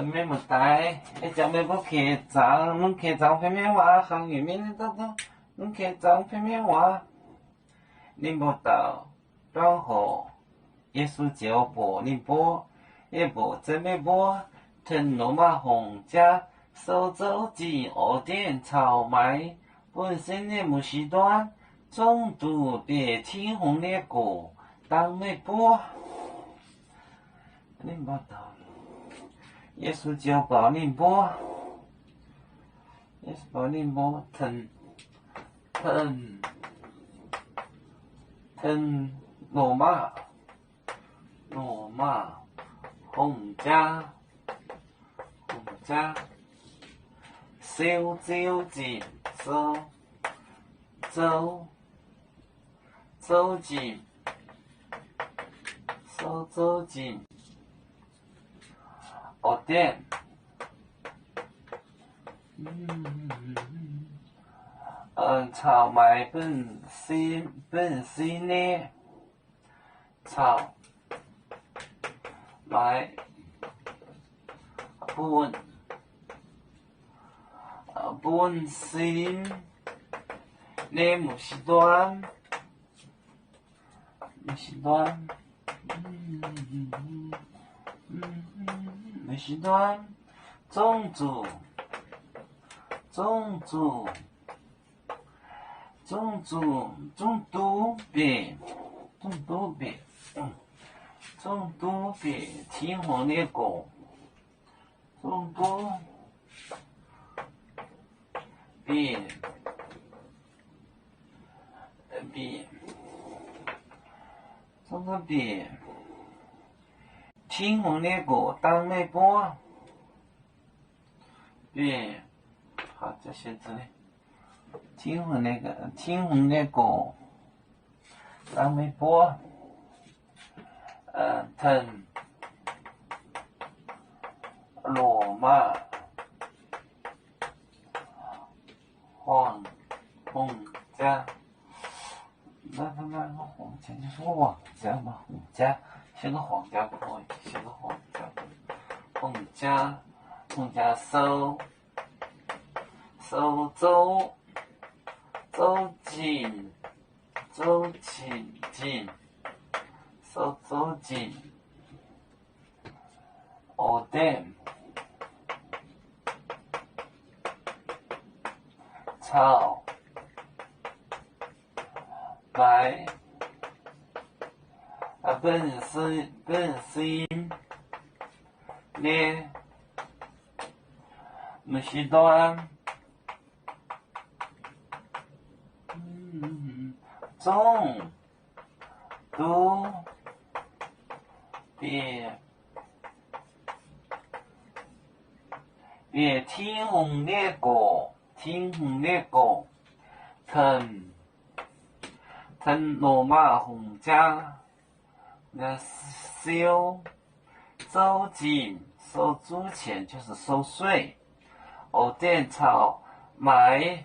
咩么带？一只咩不客长？侬客长片面话，行里面的都，侬客长片面话，你不到，然后耶稣叫播你播，也播这没播，腾罗马红家，手肘子二点草莓，本身的木西端，中途别青红的果，当没播，你不到。耶稣叫保宁波，耶稣保宁波腾罗马红家烧酒节周节哦店草莓本身呢草莓本身呢木西端木西端种族别青红的果种都别青红的果当没播别好这些字呢青红的果当没播腾罗马黄家，那他妈个黄家就是王家嘛，黄家写个黄家可以，写个黄家收紧，哦对，草白本身呢，木西端中都别青红的果腾罗马红家那收紧收租钱就是收税，店草买